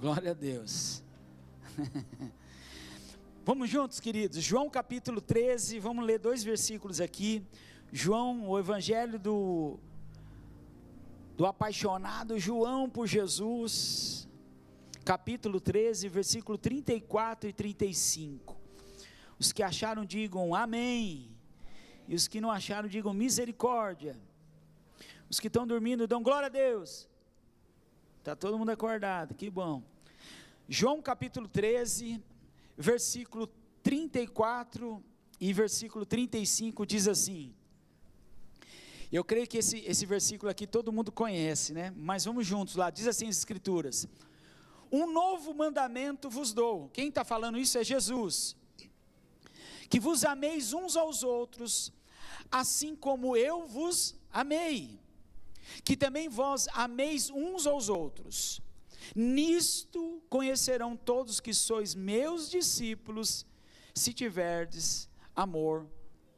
Glória a Deus. Vamos juntos, queridos. João capítulo 13, vamos ler 2 versículos aqui. João, o evangelho do apaixonado João por Jesus, capítulo 13, versículo 34 e 35. Os que acharam digam amém, e os que não acharam digam misericórdia. Os que estão dormindo dão glória a Deus. Está todo mundo acordado, que bom. João capítulo 13, versículo 34 e versículo 35 diz assim. Eu creio que esse versículo aqui todo mundo conhece, né? Mas vamos juntos lá, diz assim as escrituras. Um novo mandamento vos dou. Quem está falando isso é Jesus. Que vos ameis uns aos outros, assim como eu vos amei. Que também vós ameis uns aos outros. Nisto conhecerão todos que sois meus discípulos, se tiverdes amor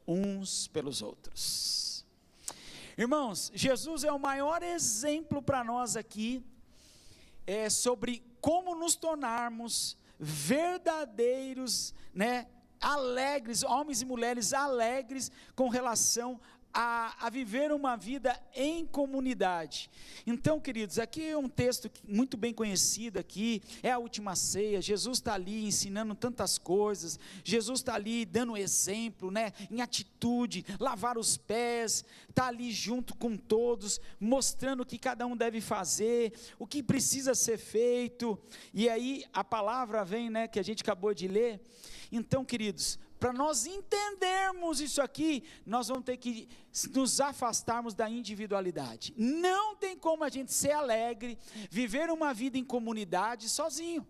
uns pelos outros. Irmãos, Jesus é o maior exemplo para nós aqui, sobre como nos tornarmos verdadeiros, alegres, homens e mulheres alegres com relação a viver uma vida em comunidade. Então, queridos, aqui é um texto muito bem conhecido aqui, é a última ceia. Jesus está ali ensinando tantas coisas, Jesus está ali dando exemplo, em atitude, lavar os pés, está ali junto com todos, mostrando o que cada um deve fazer, o que precisa ser feito, e aí a palavra vem, que a gente acabou de ler. Então, queridos, para nós entendermos isso aqui, nós vamos ter que nos afastarmos da individualidade. Não tem como a gente ser alegre, viver uma vida em comunidade sozinho.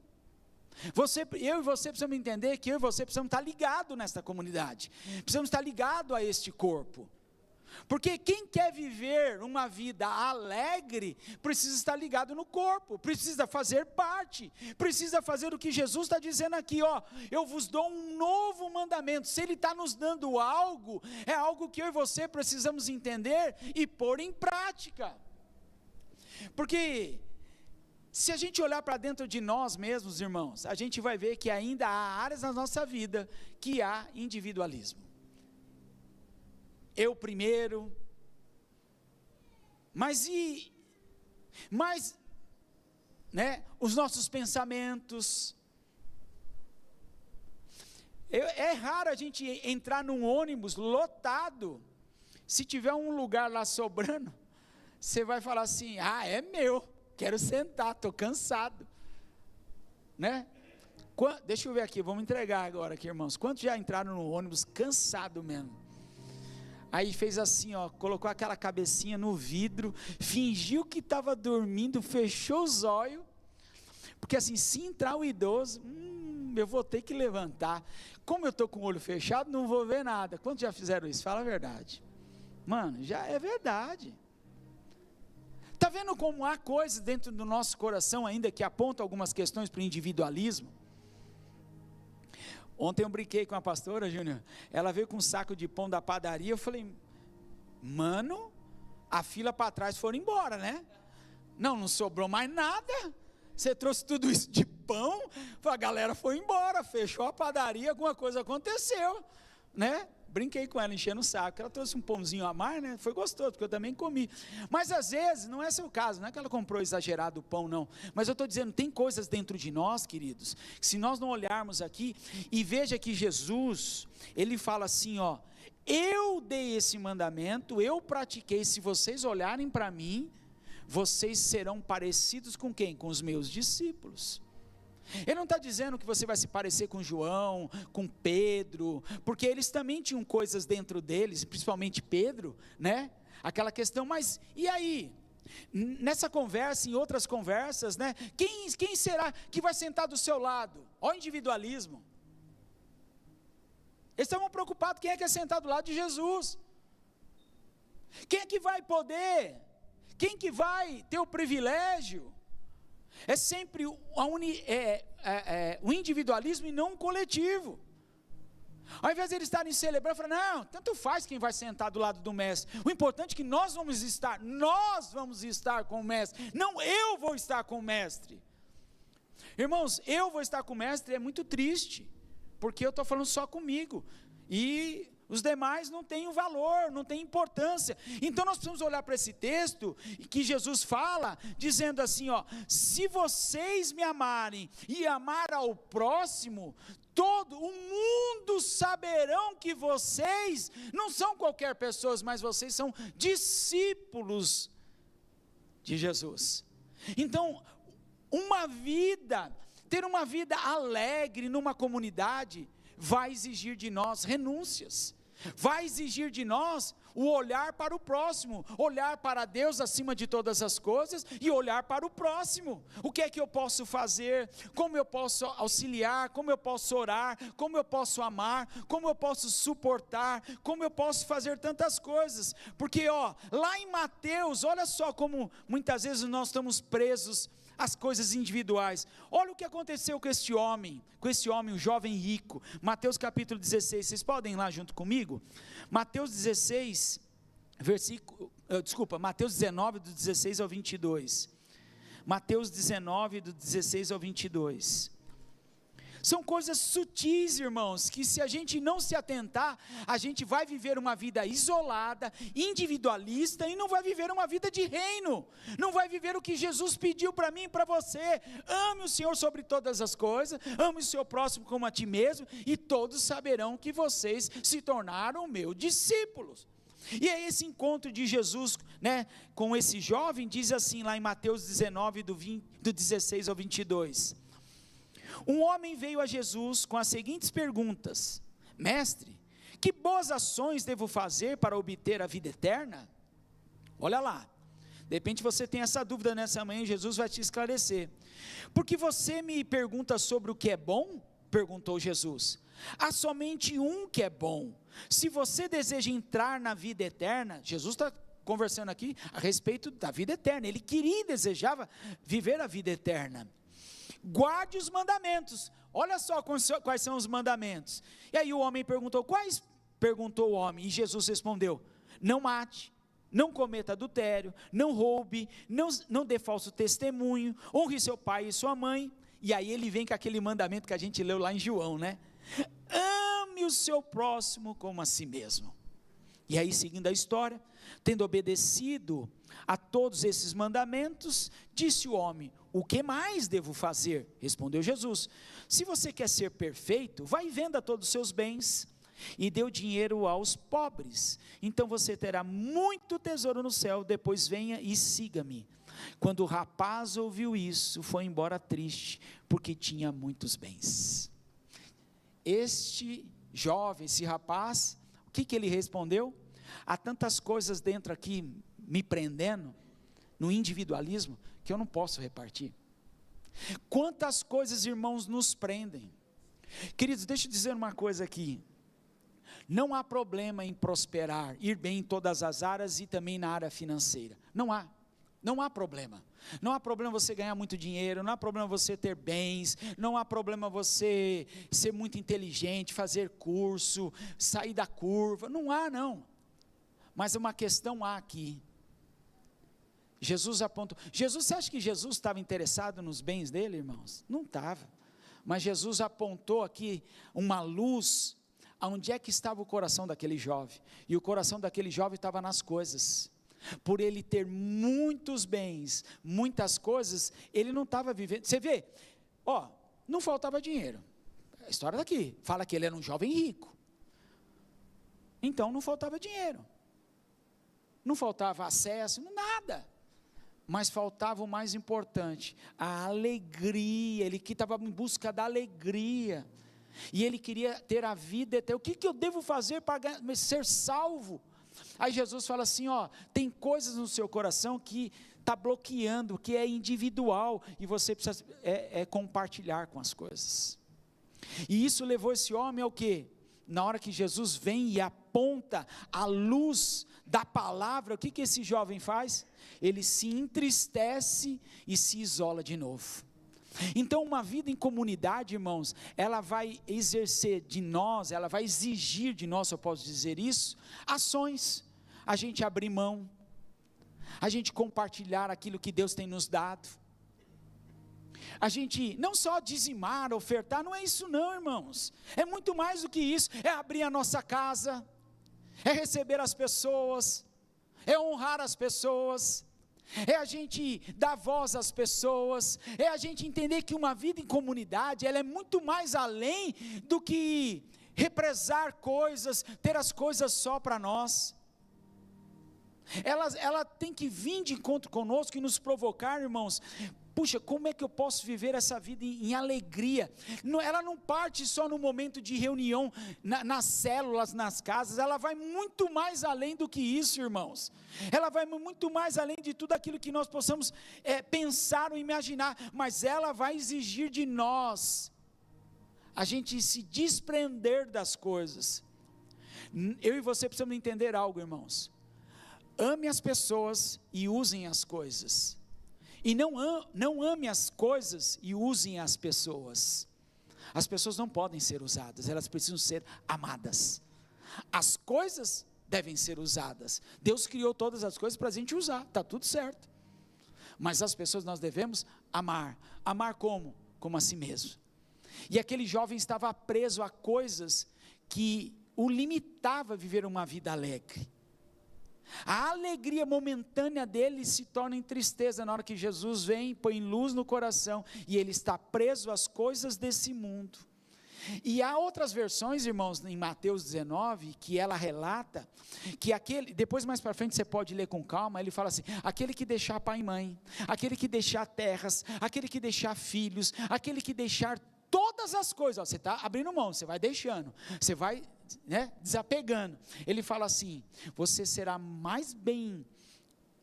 Eu e você precisamos entender que eu e você precisamos estar ligados nesta comunidade, precisamos estar ligados a este corpo. Porque quem quer viver uma vida alegre, precisa estar ligado no corpo, precisa fazer parte, precisa fazer o que Jesus está dizendo aqui, eu vos dou um novo mandamento. Se Ele está nos dando algo, é algo que eu e você precisamos entender e pôr em prática. Porque se a gente olhar para dentro de nós mesmos, irmãos, a gente vai ver que ainda há áreas na nossa vida que há individualismo. Eu primeiro, mas os nossos pensamentos, é raro a gente entrar num ônibus lotado, se tiver um lugar lá sobrando, você vai falar assim, é meu, quero sentar, estou cansado, deixa eu ver aqui, vamos entregar agora aqui, irmãos, quantos já entraram no ônibus cansado mesmo? Aí fez assim, colocou aquela cabecinha no vidro, fingiu que estava dormindo, fechou os olhos, porque assim, se entrar o idoso, eu vou ter que levantar, como eu estou com o olho fechado, não vou ver nada. Quantos já fizeram isso? Fala a verdade. Mano, já é verdade. Está vendo como há coisas dentro do nosso coração ainda que apontam algumas questões para o individualismo? Ontem eu brinquei com a pastora, Júnior, ela veio com um saco de pão da padaria, eu falei, mano, a fila para trás foram embora, não sobrou mais nada, você trouxe tudo isso de pão, a galera foi embora, fechou a padaria, alguma coisa aconteceu, brinquei com ela, enchendo o saco, ela trouxe um pãozinho a mais, foi gostoso, porque eu também comi, mas às vezes, não é seu caso, não é que ela comprou exagerado o pão não, mas eu estou dizendo, tem coisas dentro de nós, queridos, que se nós não olharmos aqui, e veja que Jesus, Ele fala assim, eu dei esse mandamento, eu pratiquei, se vocês olharem para mim, vocês serão parecidos com quem? Com os meus discípulos. Ele não está dizendo que você vai se parecer com João, com Pedro, porque eles também tinham coisas dentro deles, principalmente Pedro, aquela questão, mas e aí? Nessa conversa, em outras conversas, quem será que vai sentar do seu lado? Olha o individualismo. Eles estavam preocupados, quem é que é sentar do lado de Jesus? Quem é que vai poder? Quem que vai ter o privilégio? É sempre o individualismo e não o coletivo. Ao invés de eles estarem celebrando, falando, não, tanto faz quem vai sentar do lado do mestre, o importante é que nós vamos estar com o mestre, não eu vou estar com o mestre. Irmãos, eu vou estar com o mestre, é muito triste, porque eu estou falando só comigo, e os demais não têm valor, não têm importância. Então nós precisamos olhar para esse texto, que Jesus fala, dizendo assim, ó: se vocês me amarem, e amar ao próximo, todo o mundo saberão que vocês não são qualquer pessoas, mas vocês são discípulos de Jesus. Então, ter uma vida alegre numa comunidade, vai exigir de nós renúncias, vai exigir de nós o olhar para o próximo, olhar para Deus acima de todas as coisas, e olhar para o próximo. O que é que eu posso fazer? Como eu posso auxiliar? Como eu posso orar? Como eu posso amar? Como eu posso suportar? Como eu posso fazer tantas coisas? Porque lá em Mateus, olha só como muitas vezes nós estamos presos as coisas individuais. Olha o que aconteceu com esse homem, o jovem rico. Mateus capítulo 16, vocês podem ir lá junto comigo? Mateus 16, Mateus 19, do 16 ao 22. Mateus 19, do 16 ao 22. São coisas sutis, irmãos, que se a gente não se atentar, a gente vai viver uma vida isolada, individualista, e não vai viver uma vida de reino, não vai viver o que Jesus pediu para mim e para você. Ame o Senhor sobre todas as coisas, ame o seu próximo como a ti mesmo, e todos saberão que vocês se tornaram meus discípulos. E é esse encontro de Jesus, com esse jovem, diz assim lá em Mateus 19, do 16 ao 22. Um homem veio a Jesus com as seguintes perguntas: mestre, que boas ações devo fazer para obter a vida eterna? Olha lá, de repente você tem essa dúvida nessa manhã, Jesus vai te esclarecer. Porque você me pergunta sobre o que é bom? Perguntou Jesus. Há somente um que é bom. Se você deseja entrar na vida eterna, Jesus está conversando aqui a respeito da vida eterna, ele queria e desejava viver a vida eterna. Guarde os mandamentos. Olha só quais são os mandamentos. E aí o homem perguntou: quais? Perguntou o homem, e Jesus respondeu: não mate, não cometa adultério, não roube, não dê falso testemunho, honre seu pai e sua mãe. E aí ele vem com aquele mandamento que a gente leu lá em João, ame o seu próximo como a si mesmo. E aí, seguindo a história, tendo obedecido a todos esses mandamentos, disse o homem: o que mais devo fazer? Respondeu Jesus: se você quer ser perfeito, vai e venda todos os seus bens e dê o dinheiro aos pobres, então você terá muito tesouro no céu, depois venha e siga-me. Quando o rapaz ouviu isso, foi embora triste, porque tinha muitos bens. Este jovem, esse rapaz, o que ele respondeu? Há tantas coisas dentro aqui me prendendo no individualismo, que eu não posso repartir. Quantas coisas, irmãos, nos prendem. Queridos, deixa eu dizer uma coisa aqui: não há problema em prosperar, ir bem em todas as áreas e também na área financeira, não há problema. Não há problema você ganhar muito dinheiro, não há problema você ter bens, não há problema você ser muito inteligente, fazer curso, sair da curva, não há não. Mas uma questão há aqui. Jesus apontou. Você acha que Jesus estava interessado nos bens dele, irmãos? Não estava. Mas Jesus apontou aqui uma luz, aonde é que estava o coração daquele jovem. E o coração daquele jovem estava nas coisas. Por ele ter muitos bens, muitas coisas, ele não estava vivendo. Você vê, não faltava dinheiro. A história daqui fala que ele era um jovem rico. Então não faltava dinheiro. Não faltava acesso, nada. Mas faltava o mais importante, a alegria. Ele que estava em busca da alegria, e ele queria ter a vida eterna. O que eu devo fazer para ser salvo? Aí Jesus fala assim: tem coisas no seu coração que está bloqueando, que é individual, e você precisa compartilhar com as coisas. E isso levou esse homem ao quê? Na hora que Jesus vem e aponta a luz da palavra, o que esse jovem faz? Ele se entristece e se isola de novo. Então uma vida em comunidade, irmãos, ela vai exercer de nós, ela vai exigir de nós, se eu posso dizer isso, ações. A gente abrir mão, a gente compartilhar aquilo que Deus tem nos dado. A gente não só dizimar, ofertar, não é isso não, irmãos. É muito mais do que isso. É abrir a nossa casa, é receber as pessoas, é honrar as pessoas, é a gente dar voz às pessoas, é a gente entender que uma vida em comunidade, ela é muito mais além do que represar coisas, ter as coisas só para nós. Ela tem que vir de encontro conosco e nos provocar, irmãos. Puxa, como é que eu posso viver essa vida em alegria? Ela não parte só no momento de reunião, nas células, nas casas, ela vai muito mais além do que isso, irmãos. Ela vai muito mais além de tudo aquilo que nós possamos pensar ou imaginar, mas ela vai exigir de nós, a gente se desprender das coisas. Eu e você precisamos entender algo, irmãos. Ame as pessoas e usem as coisas. E não ame as coisas e usem as pessoas. As pessoas não podem ser usadas, elas precisam ser amadas. As coisas devem ser usadas. Deus criou todas as coisas para a gente usar, está tudo certo. Mas as pessoas nós devemos amar. Amar como? Como a si mesmo. E aquele jovem estava preso a coisas que o limitava a viver uma vida alegre. A alegria momentânea dele se torna em tristeza na hora que Jesus vem, põe luz no coração e ele está preso às coisas desse mundo. E há outras versões, irmãos, em Mateus 19, que ela relata que depois mais para frente você pode ler com calma, ele fala assim: aquele que deixar pai e mãe, aquele que deixar terras, aquele que deixar filhos, aquele que deixar todas as coisas, ó, você está abrindo mão, você vai deixando, você vai desapegando. Ele fala assim: você será mais bem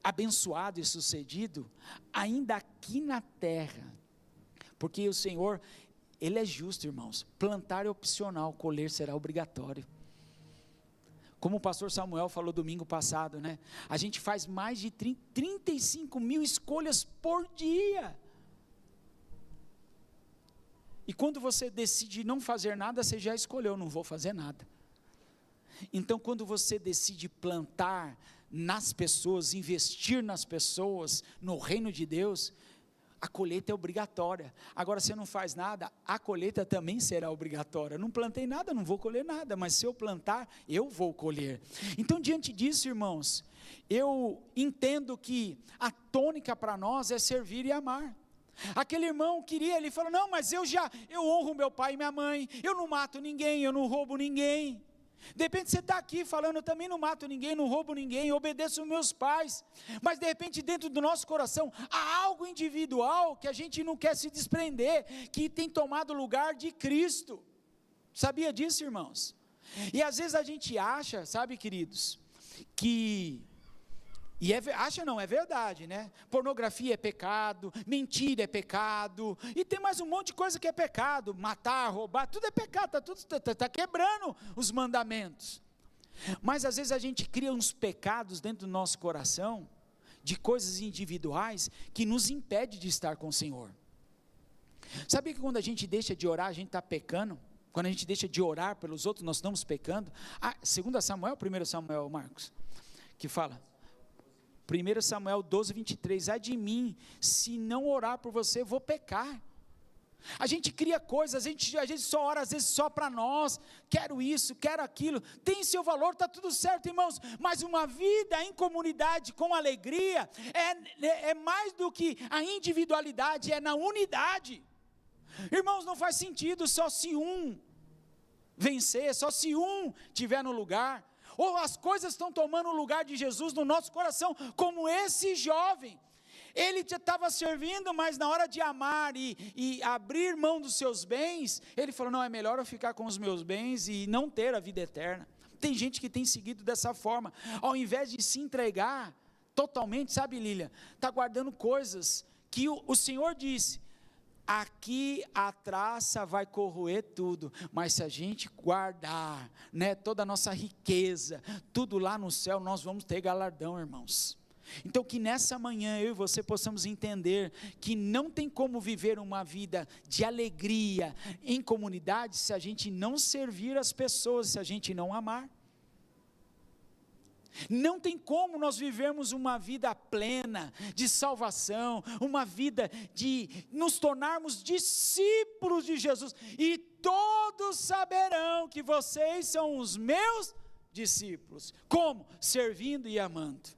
abençoado e sucedido ainda aqui na terra, porque o Senhor, Ele é justo, irmãos. Plantar é opcional, colher será obrigatório. Como o pastor Samuel falou domingo passado, a gente faz mais de 35 mil escolhas por dia. E quando você decide não fazer nada, você já escolheu, não vou fazer nada. Então quando você decide plantar nas pessoas, investir nas pessoas, no reino de Deus, a colheita é obrigatória. Agora, se não faz nada, a colheita também será obrigatória. Não plantei nada, não vou colher nada, mas se eu plantar, eu vou colher. Então, diante disso, irmãos, eu entendo que a tônica para nós é servir e amar. Aquele irmão ele falou: não, mas eu honro meu pai e minha mãe, eu não mato ninguém, eu não roubo ninguém. De repente você está aqui falando: eu também não mato ninguém, não roubo ninguém, obedeço meus pais. Mas de repente dentro do nosso coração há algo individual que a gente não quer se desprender, que tem tomado o lugar de Cristo. Sabia disso, irmãos? E às vezes a gente acha, sabe, queridos, que... é verdade, pornografia é pecado, mentira é pecado, e tem mais um monte de coisa que é pecado, matar, roubar, tudo é pecado, está quebrando os mandamentos. Mas às vezes a gente cria uns pecados dentro do nosso coração, de coisas individuais, que nos impede de estar com o Senhor. Sabia que quando a gente deixa de orar, a gente está pecando? Quando a gente deixa de orar pelos outros, nós estamos pecando. 2 Samuel, 1 Samuel, Marcos, que fala... 1 Samuel 12, 23, ai de mim, se não orar por você, eu vou pecar. A gente cria coisas, a gente só ora às vezes só para nós, quero isso, quero aquilo, tem seu valor, está tudo certo, irmãos, mas uma vida em comunidade, com alegria, é mais do que a individualidade, é na unidade. Irmãos, não faz sentido só se um vencer, só se um estiver no lugar, ou as coisas estão tomando o lugar de Jesus no nosso coração, como esse jovem. Ele estava servindo, mas na hora de amar e abrir mão dos seus bens, ele falou: não, é melhor eu ficar com os meus bens e não ter a vida eterna. Tem gente que tem seguido dessa forma, ao invés de se entregar totalmente, sabe, Lília, está guardando coisas que o Senhor disse: aqui a traça vai corroer tudo, mas se a gente guardar, toda a nossa riqueza, tudo lá no céu, nós vamos ter galardão, irmãos. Então que nessa manhã eu e você possamos entender que não tem como viver uma vida de alegria em comunidade se a gente não servir as pessoas, se a gente não amar. Não tem como nós vivermos uma vida plena de salvação, uma vida de nos tornarmos discípulos de Jesus, e todos saberão que vocês são os meus discípulos. Como? Servindo e amando.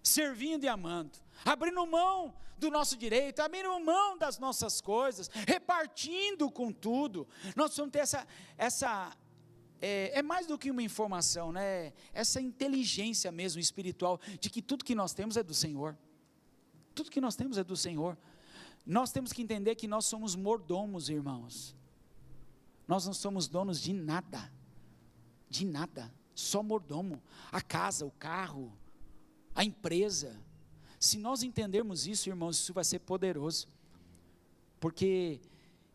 Servindo e amando. Abrindo mão do nosso direito, abrindo mão das nossas coisas, repartindo com tudo. Nós vamos ter é mais do que uma informação, né? Essa inteligência mesmo espiritual, de que tudo que nós temos é do Senhor. Tudo que nós temos é do Senhor. Nós temos que entender que nós somos mordomos, irmãos. Nós não somos donos de nada, só mordomo. A casa, o carro, a empresa. Se nós entendermos isso, irmãos, isso vai ser poderoso, porque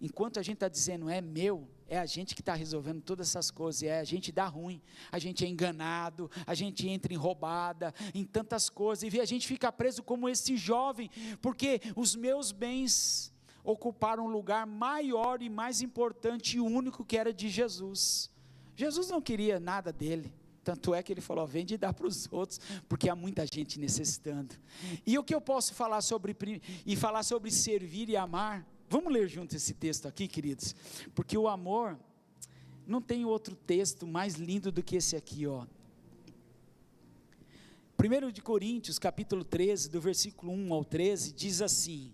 enquanto a gente está dizendo é meu, é a gente que está resolvendo todas essas coisas, a gente dá ruim, a gente é enganado, a gente entra em roubada, em tantas coisas, e a gente fica preso como esse jovem, porque os meus bens ocuparam um lugar maior e mais importante e único, que era de Jesus. Jesus não queria nada dele, tanto é que ele falou, vende e dá para os outros, porque há muita gente necessitando. E o que eu posso falar sobre servir e amar? Vamos ler junto esse texto aqui, queridos, porque o amor, não tem outro texto mais lindo do que esse aqui, ó. 1 de Coríntios, capítulo 13, do versículo 1 ao 13, diz assim,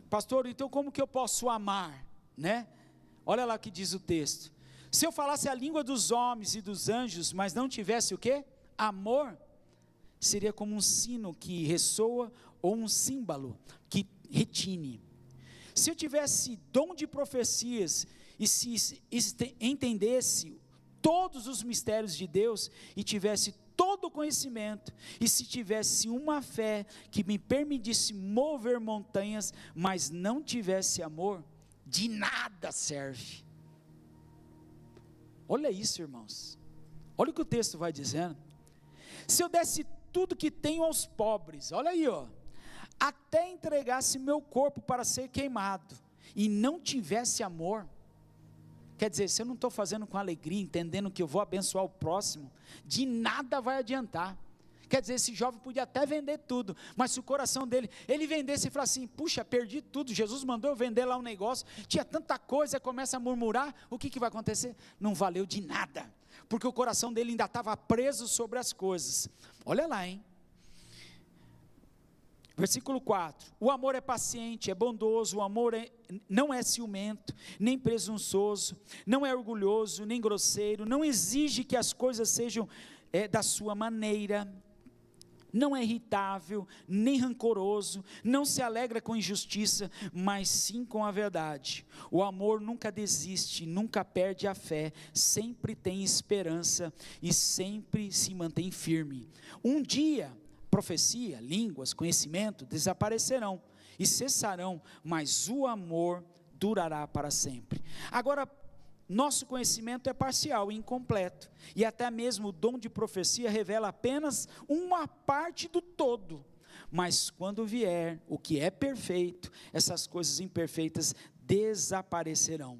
pastor, então como que eu posso amar, né? Olha lá o que diz o texto, se eu falasse a língua dos homens e dos anjos, mas não tivesse o quê? Amor, seria como um sino que ressoa, ou um símbolo que retine. Se eu tivesse dom de profecias, e se entendesse todos os mistérios de Deus, e tivesse todo o conhecimento, e se tivesse uma fé que me permitisse mover montanhas, mas não tivesse amor, de nada serve. Olha isso, irmãos, olha o que o texto vai dizendo, se eu desse tudo que tenho aos pobres, olha aí, ó, até entregasse meu corpo para ser queimado, e não tivesse amor, quer dizer, se eu não estou fazendo com alegria, entendendo que eu vou abençoar o próximo, de nada vai adiantar. Quer dizer, esse jovem podia até vender tudo, mas se o coração dele, ele vendesse e falasse assim, puxa, perdi tudo, Jesus mandou eu vender lá um negócio, tinha tanta coisa, começa a murmurar, o que vai acontecer? Não valeu de nada, porque o coração dele ainda estava preso sobre as coisas. Olha lá, hein? Versículo 4, o amor é paciente, é bondoso, o amor não é ciumento, nem presunçoso, não é orgulhoso, nem grosseiro, não exige que as coisas sejam da sua maneira, não é irritável, nem rancoroso, não se alegra com injustiça, mas sim com a verdade. O amor nunca desiste, nunca perde a fé, sempre tem esperança e sempre se mantém firme. Um dia, profecia, línguas, conhecimento desaparecerão e cessarão, mas o amor durará para sempre. Agora, nosso conhecimento é parcial e incompleto, e até mesmo o dom de profecia revela apenas uma parte do todo, mas quando vier o que é perfeito, essas coisas imperfeitas desaparecerão.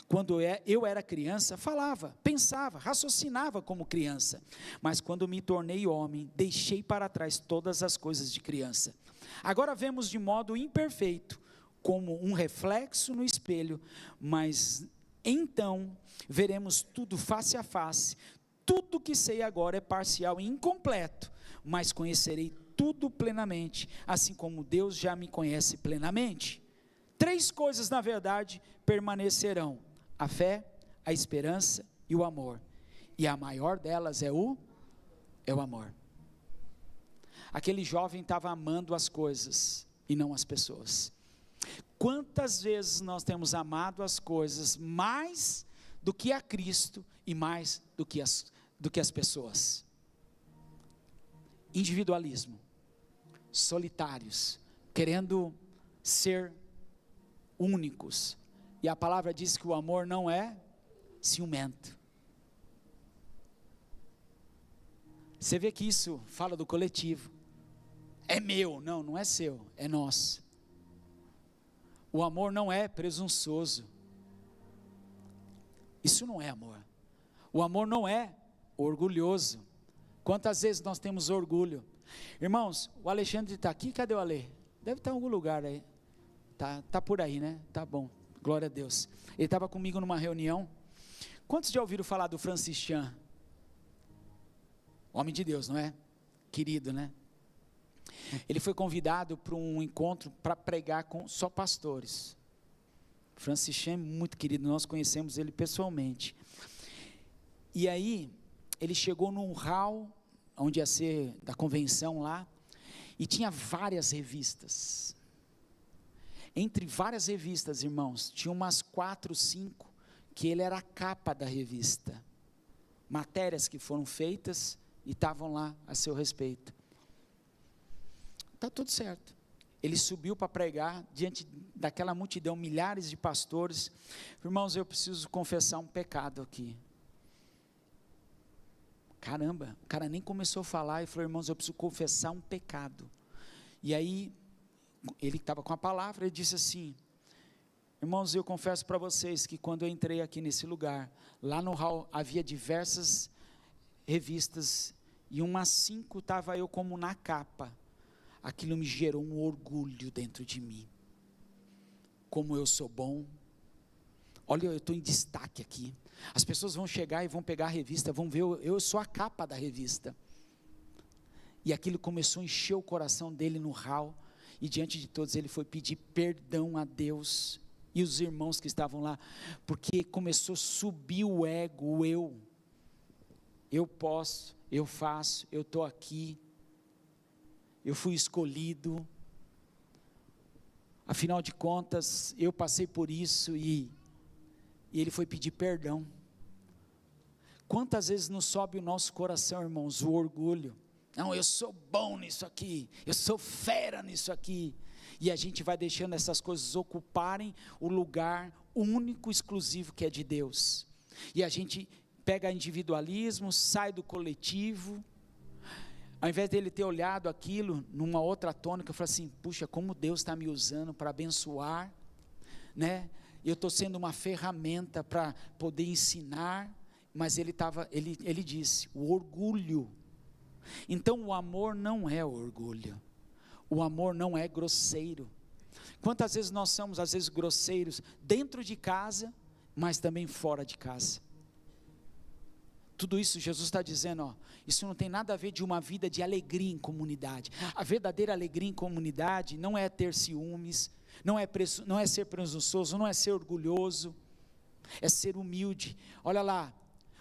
Quando eu era criança, falava, pensava, raciocinava como criança, mas quando me tornei homem, deixei para trás todas as coisas de criança. Agora vemos de modo imperfeito, como um reflexo no espelho, mas então veremos tudo face a face. Tudo que sei agora é parcial e incompleto, mas conhecerei tudo plenamente, assim como Deus já me conhece plenamente. 3 coisas, na verdade, permanecerão: a fé, a esperança e o amor, e a maior delas é o amor. Aquele jovem estava amando as coisas e não as pessoas. Quantas vezes nós temos amado as coisas mais do que a Cristo e mais do que as pessoas? Individualismo, solitários, querendo ser únicos, e a palavra diz que o amor não é ciumento. Você vê que isso fala do coletivo, é meu, não é seu, é nosso. O amor não é presunçoso, isso não é amor. O amor não é orgulhoso. Quantas vezes nós temos orgulho? Irmãos, o Alexandre está aqui, cadê o Ale? Deve estar em algum lugar aí, tá por aí, né? Tá bom, glória a Deus. Ele estava comigo numa reunião. Quantos já ouviram falar do Francis Chan? Homem de Deus, não é? Querido, né? Ele foi convidado para um encontro para pregar com só pastores. Francis Chan é muito querido, nós conhecemos ele pessoalmente. E aí, ele chegou num hall, onde ia ser da convenção lá, e tinha várias revistas. Entre várias revistas, irmãos, tinha umas 4, 5, que ele era a capa da revista. Matérias que foram feitas e estavam lá a seu respeito. Está tudo certo. Ele subiu para pregar diante daquela multidão, milhares de pastores. Irmãos, eu preciso confessar um pecado aqui. Caramba, o cara nem começou a falar e falou: irmãos, eu preciso confessar um pecado. E aí, ele estava com a palavra, ele disse assim: irmãos, eu confesso para vocês que quando eu entrei aqui nesse lugar, lá no hall havia diversas revistas, e umas 5 estava eu como na capa. Aquilo me gerou um orgulho dentro de mim. Como eu sou bom. Olha, eu estou em destaque aqui. As pessoas vão chegar e vão pegar a revista, vão ver, eu sou a capa da revista. E aquilo começou a encher o coração dele no hall, e diante de todos ele foi pedir perdão a Deus, e os irmãos que estavam lá, porque começou a subir o ego, o eu posso, eu faço, eu estou aqui, eu fui escolhido, afinal de contas, eu passei por isso, e ele foi pedir perdão. Quantas vezes nos sobe o nosso coração, irmãos, o orgulho? Não, eu sou bom nisso aqui, eu sou fera nisso aqui, e a gente vai deixando essas coisas ocuparem o lugar único, exclusivo que é de Deus, e a gente pega individualismo, sai do coletivo, ao invés dele ter olhado aquilo numa outra tônica, eu falo assim: puxa, como Deus está me usando para abençoar, né? Eu estou sendo uma ferramenta para poder ensinar, mas ele disse, o orgulho. Então o amor não é orgulho, o amor não é grosseiro. Quantas vezes nós somos, às vezes, grosseiros dentro de casa, mas também fora de casa. Tudo isso Jesus está dizendo, ó, isso não tem nada a ver de uma vida de alegria em comunidade. A verdadeira alegria em comunidade não é ter ciúmes, não é ser presunçoso, não é ser orgulhoso, é ser humilde. Olha lá,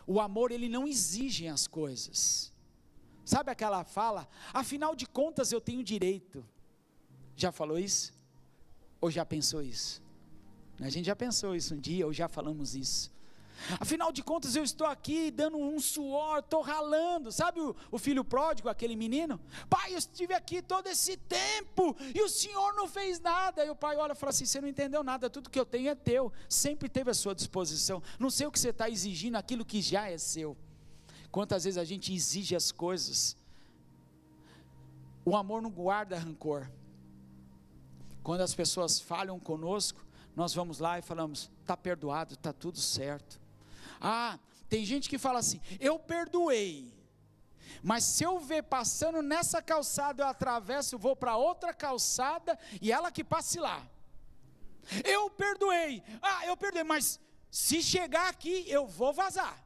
o amor, ele não exige as coisas. Sabe aquela fala, afinal de contas eu tenho direito. Já falou isso? Ou já pensou isso? A gente já pensou isso um dia, ou já falamos isso. Afinal de contas eu estou aqui dando um suor, estou ralando. Sabe o filho pródigo, aquele menino? Pai, eu estive aqui todo esse tempo e o senhor não fez nada. E o pai olha e fala assim: você não entendeu nada, tudo que eu tenho é teu, sempre teve à sua disposição, não sei o que você está exigindo, aquilo que já é seu. Quantas vezes a gente exige as coisas? O amor não guarda rancor. Quando as pessoas falham conosco, nós vamos lá e falamos: está perdoado, está tudo certo. Ah, tem gente que fala assim: eu perdoei, mas se eu ver passando nessa calçada, eu atravesso, vou para outra calçada, e ela que passe lá. Eu perdoei, mas se chegar aqui, eu vou vazar.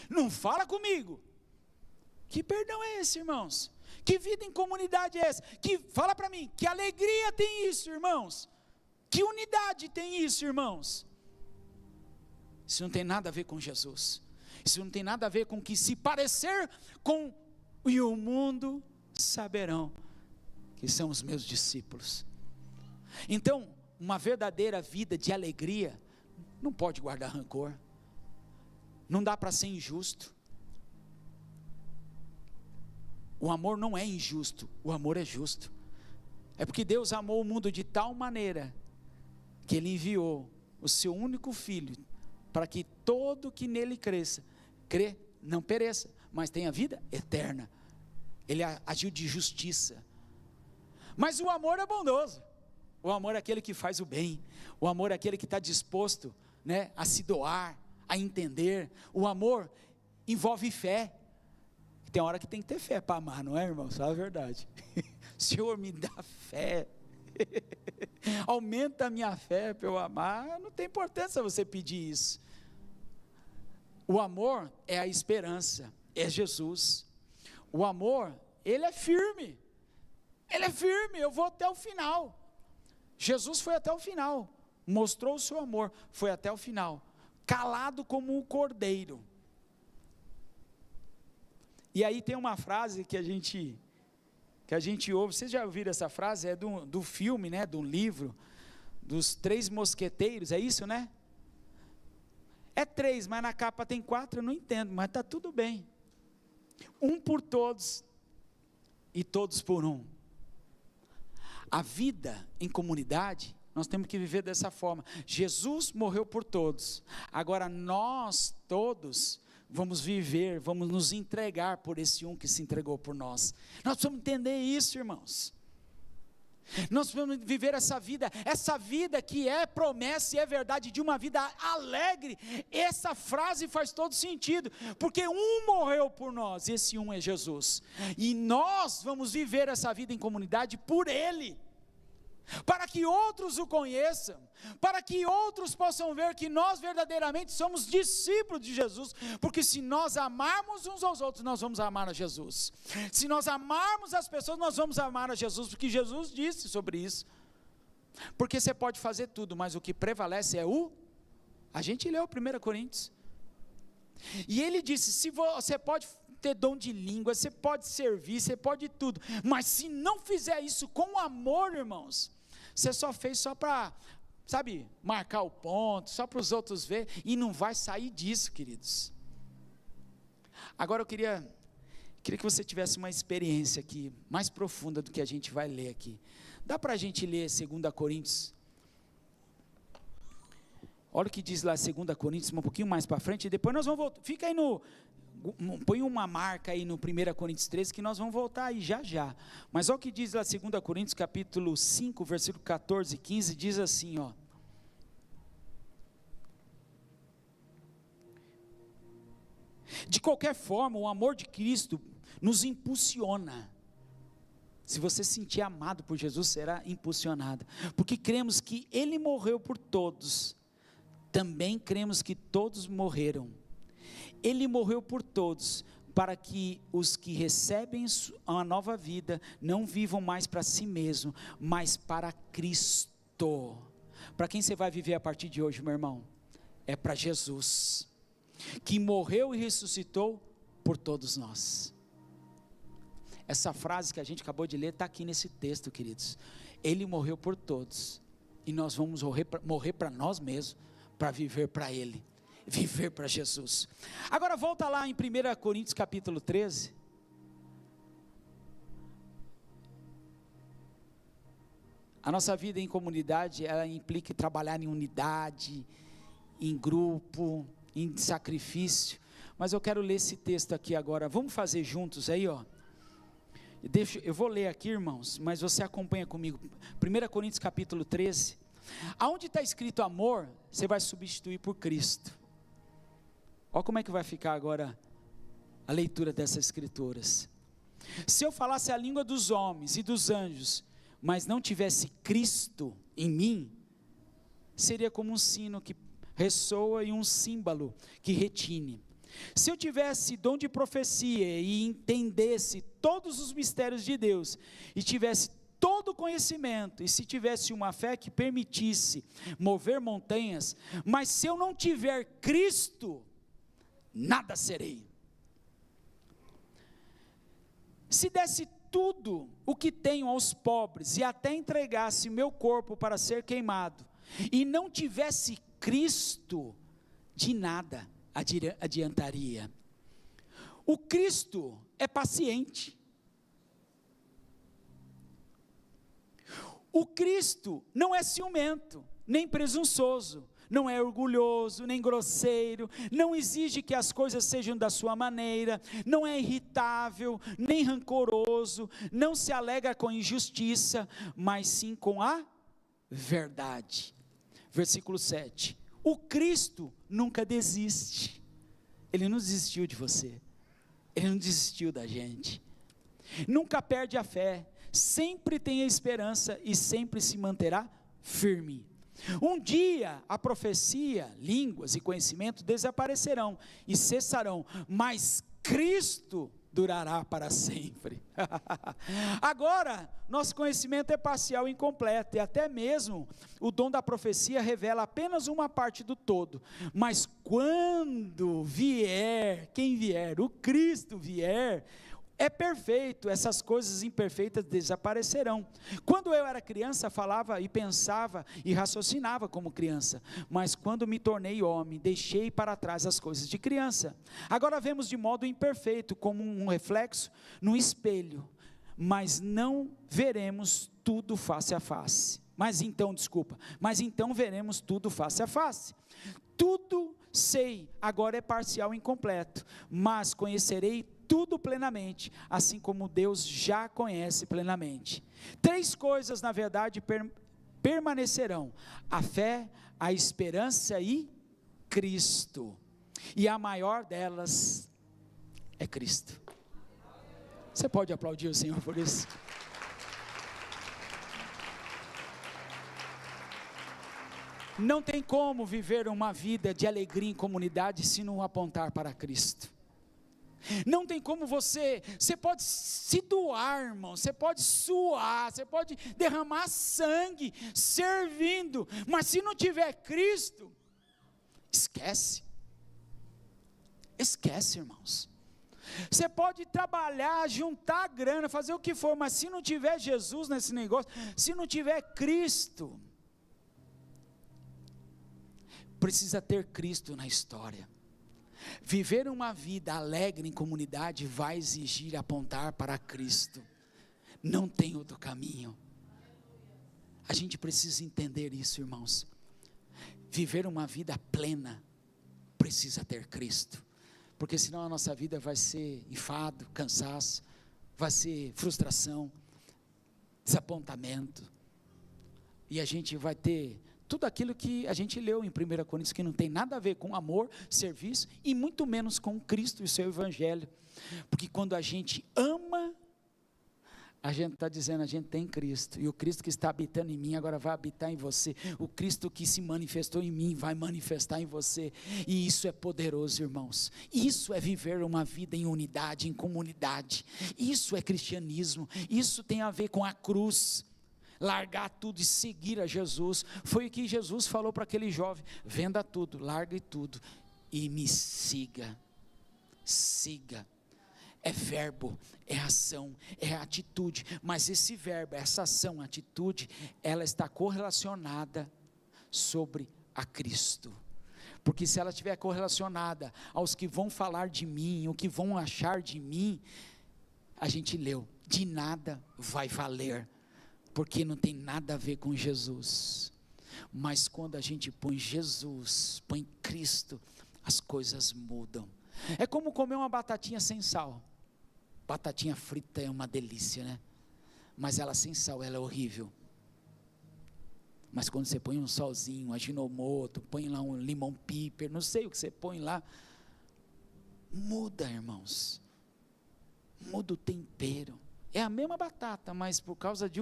Não fala comigo. Que perdão é esse, irmãos? Que vida em comunidade é essa? Fala para mim, que alegria tem isso, irmãos? Que unidade tem isso, irmãos? Isso não tem nada a ver com Jesus. Isso não tem nada a ver com que se parecer com, e o mundo saberão que são os meus discípulos. Então, uma verdadeira vida de alegria não pode guardar rancor. Não dá para ser injusto. O amor não é injusto, o amor é justo. É porque Deus amou o mundo de tal maneira que Ele enviou o seu único Filho, para que todo que nele crê, não pereça, mas tenha vida eterna. Ele agiu de justiça. Mas o amor é bondoso. O amor é aquele que faz o bem. O amor é aquele que está disposto, né, a se doar, a entender. O amor, envolve fé. Tem hora que tem que ter fé para amar, não é, irmão? Sabe a verdade. Senhor, me dá fé. Aumenta a minha fé para eu amar. Não tem importância você pedir isso. O amor é a esperança, é Jesus. O amor, ele é firme. Ele é firme, eu vou até o final. Jesus foi até o final, mostrou o seu amor, foi até o final, calado como um cordeiro. E aí tem uma frase que a gente ouve, vocês já ouviram essa frase? É do filme, né, do livro, dos 3 mosqueteiros, é isso, né? É 3, mas na capa tem 4, eu não entendo, mas está tudo bem. Um por todos, e todos por um. A vida em comunidade, nós temos que viver dessa forma. Jesus morreu por todos, agora nós todos vamos viver, vamos nos entregar por esse um que se entregou por nós. Nós precisamos entender isso, irmãos. Nós precisamos viver essa vida que é promessa e é verdade de uma vida alegre. Essa frase faz todo sentido, porque um morreu por nós, esse um é Jesus, e nós vamos viver essa vida em comunidade por Ele, para que outros o conheçam, para que outros possam ver que nós verdadeiramente somos discípulos de Jesus, porque se nós amarmos uns aos outros, nós vamos amar a Jesus. Se nós amarmos as pessoas, nós vamos amar a Jesus, porque Jesus disse sobre isso. Porque você pode fazer tudo, mas o que prevalece é a gente leu 1 Coríntios, e ele disse, se você pode ter dom de língua, você pode servir, você pode tudo, mas se não fizer isso com amor, irmãos, você só fez só para, sabe, marcar o ponto, só para os outros ver, e não vai sair disso, queridos. Agora eu queria que você tivesse uma experiência aqui, mais profunda do que a gente vai ler aqui. Dá para a gente ler 2 Coríntios? Olha o que diz lá 2 Coríntios, um pouquinho mais para frente, e depois nós vamos voltar, fica aí põe uma marca aí no 1 Coríntios 13, que nós vamos voltar aí já, mas olha o que diz lá 2 Coríntios capítulo 5, versículo 14 e 15, diz assim, ó: de qualquer forma, o amor de Cristo nos impulsiona. Se você se sentir amado por Jesus, será impulsionado, porque cremos que Ele morreu por todos, também cremos que todos morreram. Ele morreu por todos, para que os que recebem uma nova vida, não vivam mais para si mesmo, mas para Cristo. Para quem você vai viver a partir de hoje, meu irmão? É para Jesus, que morreu e ressuscitou por todos nós. Essa frase que a gente acabou de ler, está aqui nesse texto, queridos. Ele morreu por todos, e nós vamos morrer para nós mesmos, para viver para Ele. Viver para Jesus. Agora volta lá em 1 Coríntios capítulo 13. A nossa vida em comunidade, ela implica em trabalhar em unidade, em grupo, em sacrifício. Mas eu quero ler esse texto aqui agora. Vamos fazer juntos aí, ó. Eu vou ler aqui, irmãos, mas você acompanha comigo. 1 Coríntios capítulo 13. Aonde está escrito amor, você vai substituir por Cristo. Olha como é que vai ficar agora a leitura dessas escrituras. Se eu falasse a língua dos homens e dos anjos, mas não tivesse Cristo em mim, seria como um sino que ressoa e um símbolo que retine. Se eu tivesse dom de profecia e entendesse todos os mistérios de Deus, e tivesse todo o conhecimento, e se tivesse uma fé que permitisse mover montanhas, mas se eu não tiver Cristo, nada serei. Se desse tudo o que tenho aos pobres, e até entregasse meu corpo para ser queimado, e não tivesse Cristo, de nada adiantaria. O Cristo é paciente. O Cristo não é ciumento, nem presunçoso, não é orgulhoso, nem grosseiro, não exige que as coisas sejam da sua maneira, não é irritável, nem rancoroso, não se alegra com injustiça, mas sim com a verdade. Versículo 7, o Cristo nunca desiste. Ele não desistiu de você, Ele não desistiu da gente. Nunca perde a fé, sempre tem a esperança e sempre se manterá firme. Um dia a profecia, línguas e conhecimento desaparecerão e cessarão, mas Cristo durará para sempre. Agora, nosso conhecimento é parcial e incompleto, e até mesmo o dom da profecia revela apenas uma parte do todo, mas quando vier, quem vier, o Cristo vier, é perfeito, essas coisas imperfeitas desaparecerão. Quando eu era criança, falava e pensava e raciocinava como criança, mas quando me tornei homem, deixei para trás as coisas de criança. Agora vemos de modo imperfeito, como um reflexo no espelho, mas não veremos tudo face a face. Mas então veremos tudo face a face. Tudo sei, agora é parcial e incompleto, mas conhecerei tudo plenamente, assim como Deus já conhece plenamente. 3 coisas, na verdade, permanecerão: a fé, a esperança e Cristo. E a maior delas é Cristo. Você pode aplaudir o Senhor por isso? Não tem como viver uma vida de alegria em comunidade se não apontar para Cristo. Não tem como você pode se doar, irmão, você pode suar, você pode derramar sangue, servindo, mas se não tiver Cristo, esquece, irmãos. Você pode trabalhar, juntar grana, fazer o que for, mas se não tiver Jesus nesse negócio, se não tiver Cristo, precisa ter Cristo na história. Viver uma vida alegre em comunidade vai exigir apontar para Cristo, não tem outro caminho. A gente precisa entender isso, irmãos. Viver uma vida plena precisa ter Cristo, porque senão a nossa vida vai ser enfado, cansaço, vai ser frustração, desapontamento, e a gente vai ter tudo aquilo que a gente leu em 1 Coríntios, que não tem nada a ver com amor, serviço, e muito menos com Cristo e o seu evangelho, porque quando a gente ama, a gente está dizendo, a gente tem Cristo, e o Cristo que está habitando em mim, agora vai habitar em você, o Cristo que se manifestou em mim, vai manifestar em você, e isso é poderoso, irmãos. Isso é viver uma vida em unidade, em comunidade, isso é cristianismo, isso tem a ver com a cruz, largar tudo e seguir a Jesus. Foi o que Jesus falou para aquele jovem: venda tudo, largue tudo e me siga. É verbo, é ação, é atitude, mas esse verbo, essa ação, atitude, ela está correlacionada sobre a Cristo, porque se ela estiver correlacionada aos que vão falar de mim, o que vão achar de mim, a gente leu, de nada vai valer, porque não tem nada a ver com Jesus. Mas quando a gente põe Jesus, põe Cristo, as coisas mudam. É como comer uma batatinha sem sal. Batatinha frita é uma delícia, né? Mas ela sem sal, ela é horrível. Mas quando você põe um salzinho, um aginomoto, põe lá um limão piper, não sei o que você põe lá, muda, irmãos. Muda o tempero. É a mesma batata, mas por causa de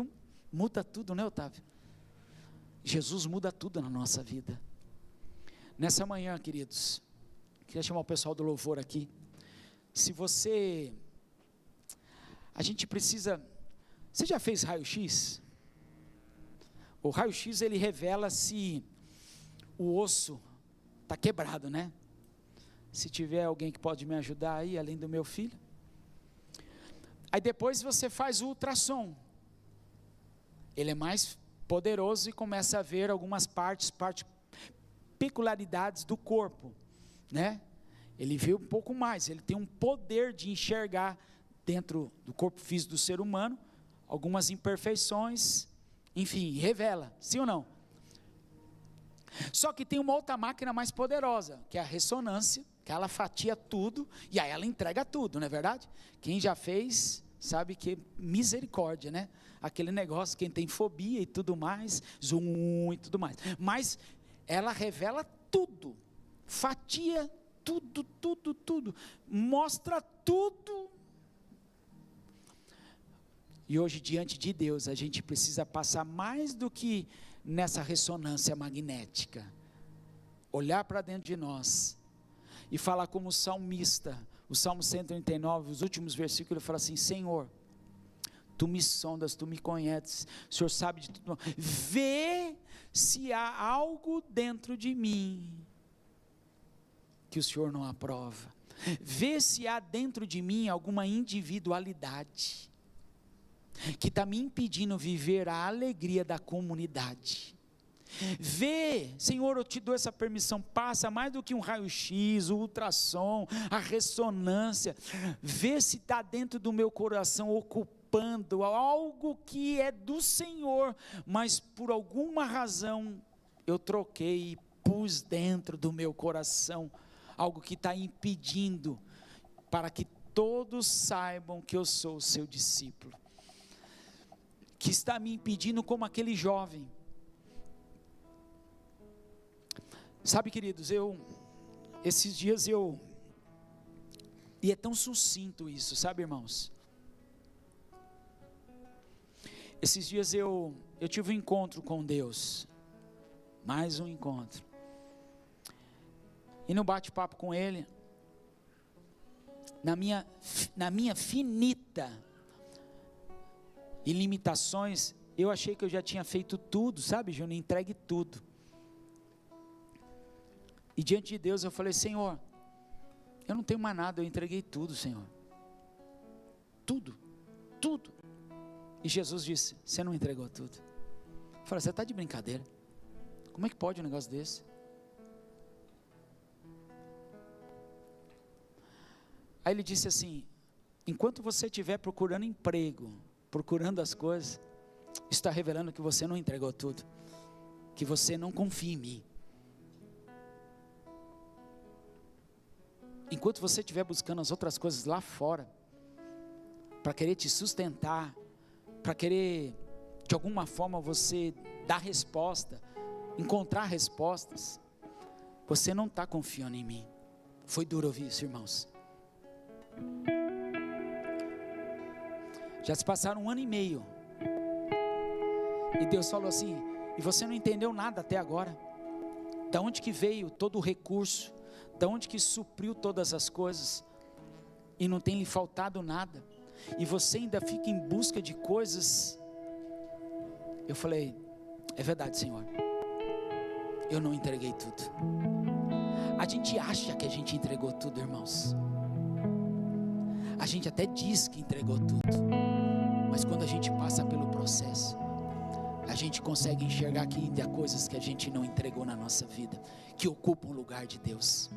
muda tudo, né, Otávio? Jesus muda tudo na nossa vida. Nessa manhã, queridos, queria chamar o pessoal do louvor aqui. A gente precisa, você já fez raio-x? O raio-x, ele revela se o osso está quebrado, né? Se tiver alguém que pode me ajudar aí, além do meu filho. Aí depois você faz o ultrassom. Ele é mais poderoso e começa a ver algumas peculiaridades do corpo, né? Ele vê um pouco mais, ele tem um poder de enxergar dentro do corpo físico do ser humano, algumas imperfeições, enfim, revela, sim ou não? Só que tem uma outra máquina mais poderosa, que é a ressonância, que ela fatia tudo, e aí ela entrega tudo, não é verdade? Quem já fez, sabe que misericórdia, né? Aquele negócio, quem tem fobia e tudo mais, zoom e tudo mais, mas ela revela tudo, fatia tudo, tudo, tudo, mostra tudo. E hoje, diante de Deus, a gente precisa passar mais do que nessa ressonância magnética, olhar para dentro de nós, e falar como o salmista, o Salmo 139, os últimos versículos, ele fala assim: Senhor, Tu me sondas, Tu me conheces, o Senhor sabe de tudo, vê se há algo dentro de mim, que o Senhor não aprova, vê se há dentro de mim alguma individualidade, que está me impedindo viver a alegria da comunidade. Vê, Senhor, eu te dou essa permissão, passa mais do que um raio-x, o ultrassom, a ressonância, vê se está dentro do meu coração ocupando algo que é do Senhor, mas por alguma razão eu troquei e pus dentro do meu coração algo que está impedindo, para que todos saibam que eu sou o seu discípulo, que está me impedindo como aquele jovem. Sabe, queridos, esses dias e é tão sucinto isso, sabe, irmãos? Esses dias eu tive um encontro com Deus, mais um encontro, e no bate-papo com Ele, na minha finita e limitações, eu achei que eu já tinha feito tudo, sabe, Júnior, entregue tudo. E diante de Deus eu falei: Senhor, eu não tenho mais nada, eu entreguei tudo, Senhor. Tudo, tudo. E Jesus disse: você não entregou tudo. Eu falei: você está de brincadeira? Como é que pode um negócio desse? Aí ele disse assim: enquanto você estiver procurando emprego, procurando as coisas, está revelando que você não entregou tudo, que você não confia em mim. Enquanto você estiver buscando as outras coisas lá fora, para querer te sustentar, para querer, de alguma forma, você dar resposta, encontrar respostas, você não está confiando em mim. Foi duro ouvir isso, irmãos. Já se passaram 1 ano e meio, e Deus falou assim: e você não entendeu nada até agora, da onde que veio todo o recurso, da onde que supriu todas as coisas, e não tem lhe faltado nada, e você ainda fica em busca de coisas. Eu falei: é verdade, Senhor, eu não entreguei tudo. A gente acha que a gente entregou tudo, irmãos, a gente até diz que entregou tudo, mas quando a gente passa pelo processo, a gente consegue enxergar que ainda há coisas que a gente não entregou na nossa vida, que ocupam o lugar de Deus.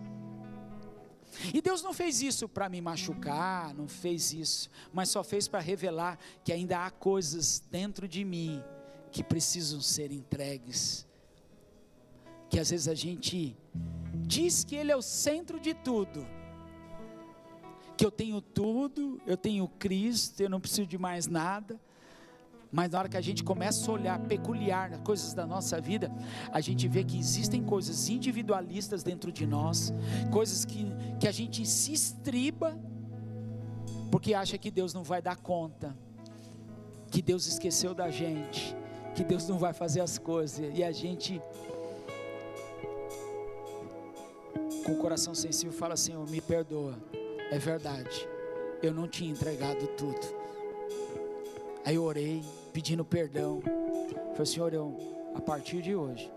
E Deus não fez isso para me machucar, não fez isso, mas só fez para revelar que ainda há coisas dentro de mim que precisam ser entregues, que às vezes a gente diz que Ele é o centro de tudo, que eu tenho tudo, eu tenho Cristo, eu não preciso de mais nada. Mas na hora que a gente começa a olhar peculiar nas coisas da nossa vida, a gente vê que existem coisas individualistas dentro de nós, coisas que a gente se estriba, porque acha que Deus não vai dar conta, que Deus esqueceu da gente, que Deus não vai fazer as coisas, e a gente, com o coração sensível, fala: Senhor, me perdoa, é verdade, eu não tinha entregado tudo. Aí eu orei, pedindo perdão. Falei: Senhor, a partir de hoje.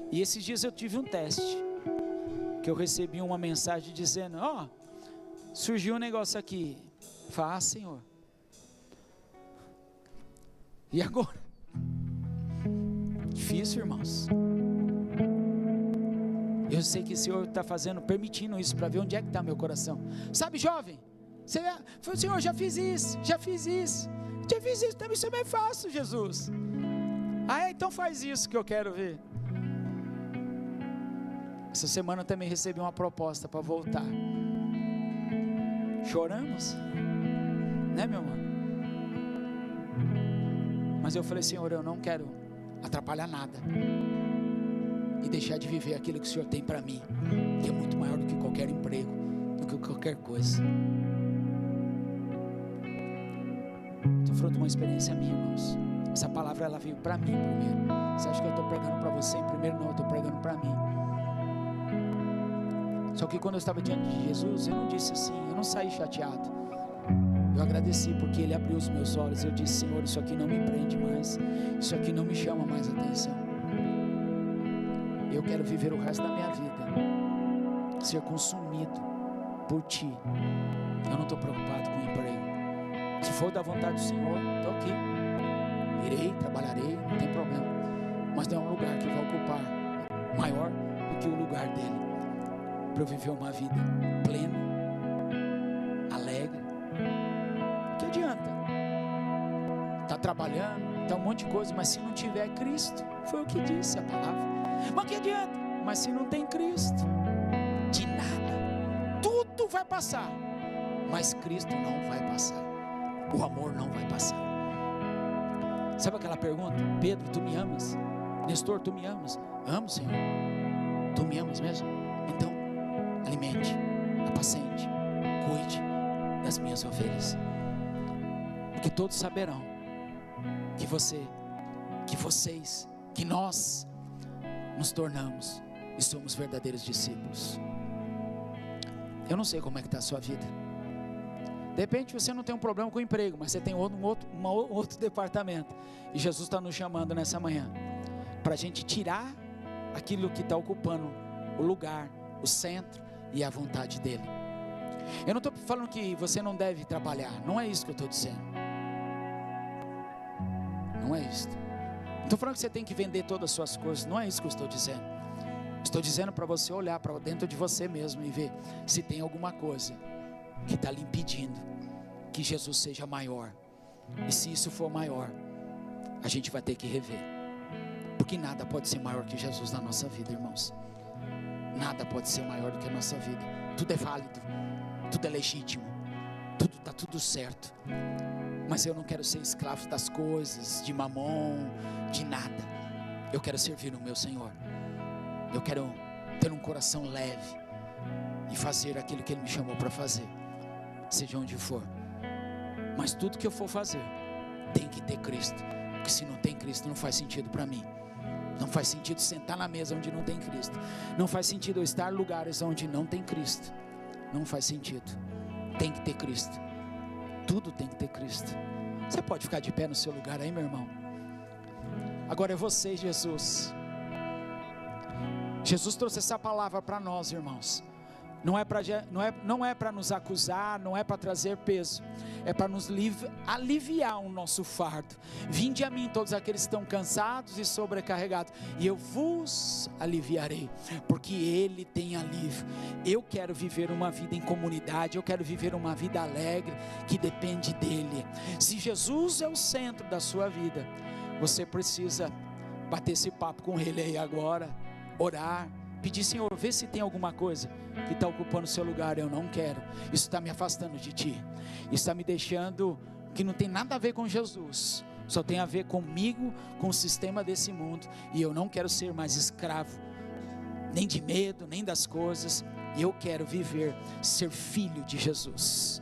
E esses dias eu tive um teste, que eu recebi uma mensagem dizendo: surgiu um negócio aqui. Falei: Senhor, e agora? Difícil, irmãos. Eu sei que o Senhor está permitindo isso, para ver onde é que está meu coração. Sabe, jovem? Você falou: Senhor, já fiz isso, também isso é bem fácil, Jesus. Então faz isso que eu quero ver. Essa semana eu também recebi uma proposta para voltar. Choramos, né, meu amor? Mas eu falei: Senhor, eu não quero atrapalhar nada, e deixar de viver aquilo que o Senhor tem para mim, que é muito maior do que qualquer emprego, do que qualquer coisa. Estou fruto de uma experiência minha, irmãos. Essa palavra ela veio para mim primeiro. Você acha que eu estou pregando para você em primeiro? Não, eu estou pregando para mim. Só que quando eu estava diante de Jesus, eu não disse assim, eu não saí chateado. Eu agradeci porque Ele abriu os meus olhos. Eu disse: Senhor, isso aqui não me prende mais, isso aqui não me chama mais atenção. Eu quero viver o resto da minha vida, ser consumido por Ti. Eu não estou preocupado com o emprego. Se for da vontade do Senhor, estou aqui. Irei, trabalharei, não tem problema. Mas tem um lugar que vai ocupar maior do que o lugar dele, para eu viver uma vida plena, alegre. Que adianta? Está trabalhando, está um monte de coisa, mas se não tiver Cristo, foi o que disse a palavra. Mas que adianta? Mas se não tem Cristo, de nada. Tudo vai passar, mas Cristo não vai passar. O amor não vai passar. Sabe aquela pergunta? Pedro, tu me amas? Nestor, tu me amas? Amo, Senhor. Tu me amas mesmo? Então, alimente, apacente, cuide das minhas ovelhas. Porque todos saberão que você, que vocês, que nós nos tornamos e somos verdadeiros discípulos. Eu não sei como é que está a sua vida. De repente você não tem um problema com o emprego, mas você tem outro departamento. E Jesus está nos chamando nessa manhã para a gente tirar aquilo que está ocupando o lugar, o centro e a vontade dele. Eu não estou falando que você não deve trabalhar, não é isso que eu estou dizendo. Não é isso. Não estou falando que você tem que vender todas as suas coisas, não é isso que eu estou dizendo. Estou dizendo para você olhar para dentro de você mesmo e ver se tem alguma coisa que está lhe impedindo que Jesus seja maior. E se isso for maior, a gente vai ter que rever, porque nada pode ser maior que Jesus na nossa vida, irmãos. Nada pode ser maior do que a nossa vida. Tudo é válido, tudo é legítimo, tudo está tudo certo. Mas eu não quero ser escravo das coisas, de mamon, de nada. Eu quero servir o meu Senhor. Eu quero ter um coração leve e fazer aquilo que Ele me chamou para fazer, seja onde for. Mas tudo que eu for fazer tem que ter Cristo, porque se não tem Cristo não faz sentido para mim. Não faz sentido sentar na mesa onde não tem Cristo. Não faz sentido eu estar em lugares onde não tem Cristo. Não faz sentido. Tem que ter Cristo. Tudo tem que ter Cristo. Você pode ficar de pé no seu lugar aí, meu irmão? Agora é você, Jesus. Jesus trouxe essa palavra para nós, irmãos. Não é para nos acusar, não é para trazer peso, é para nos aliviar o nosso fardo. Vinde a mim todos aqueles que estão cansados e sobrecarregados, e eu vos aliviarei, porque Ele tem alívio. Eu quero viver uma vida em comunidade, eu quero viver uma vida alegre, que depende dEle. Se Jesus é o centro da sua vida, você precisa bater esse papo com Ele aí agora, orar, pedir: Senhor, vê se tem alguma coisa que está ocupando o seu lugar. Eu não quero, isso está me afastando de Ti, isso está me deixando que não tem nada a ver com Jesus, só tem a ver comigo, com o sistema desse mundo, e eu não quero ser mais escravo, nem de medo, nem das coisas. Eu quero viver, ser filho de Jesus.